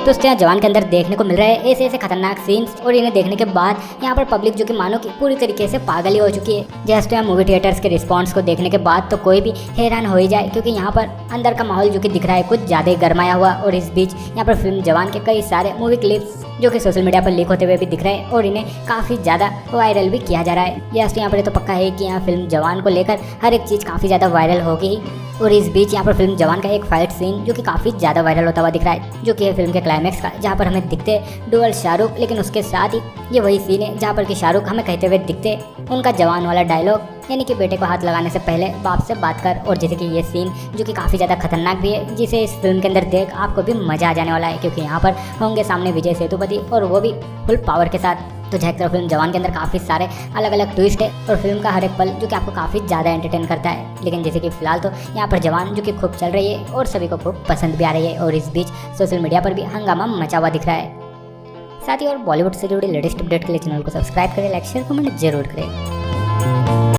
दोस्तों यहाँ जवान के अंदर देखने को मिल रहा है ऐसे ऐसे खतरनाक सीन्स, और इन्हें देखने के बाद यहाँ पर पब्लिक जो कि मानो कि पूरी तरीके से पागल ही हो चुकी है। जैसे यहाँ मूवी थिएटर्स के रिस्पॉन्स को देखने के बाद तो कोई भी हैरान हो ही जाए, क्योंकि यहाँ पर अंदर का माहौल जो कि दिख रहा है कुछ ज़्यादा ही गर्माया हुआ। और इस बीच यहाँ पर फिल्म जवान के कई सारे मूवी क्लिप्स जो कि सोशल मीडिया पर लीक होते हुए भी दिख रहे हैं और इन्हें काफ़ी ज़्यादा वायरल भी किया जा रहा है। जैसे यहाँ पर तो पक्का है कि यहाँ फिल्म जवान को लेकर हर एक चीज़ काफ़ी ज़्यादा वायरल होगी। और इस बीच यहाँ पर फिल्म जवान का एक फाइट सीन जो कि काफ़ी ज़्यादा वायरल होता हुआ दिख रहा है, जो कि है फिल्म के क्लाइमैक्स का, जहाँ पर हमें दिखते डुअल शाहरुख। लेकिन उसके साथ ही ये वही सीन है जहाँ पर कि शाहरुख हमें कहते हुए दिखते उनका जवान वाला डायलॉग, यानी कि बेटे को हाथ लगाने से पहले बाप से बात कर। और जैसे कि ये सीन जो कि काफ़ी ज़्यादा खतरनाक भी है, जिसे इस फिल्म के अंदर देख आपको भी मज़ा आ जाने वाला है, क्योंकि यहाँ पर होंगे सामने विजय सेतुपति और वो भी फुल पावर के साथ। तो झेक तरह फिल्म जवान के अंदर काफ़ी सारे अलग अलग ट्विस्ट है और फिल्म का हर एक पल जो कि आपको काफ़ी ज़्यादा एंटरटेन करता है। लेकिन जैसे कि फिलहाल तो यहाँ पर जवान जो कि खूब चल रही है और सभी को खूब पसंद भी आ रही है, और इस बीच सोशल मीडिया पर भी हंगामा मचा हुआ दिख रहा है। साथ ही और बॉलीवुड से जुड़ी लेटेस्ट अपडेट के लिए चैनल को सब्सक्राइब करें, लाइक शेयर कमेंट जरूर करें।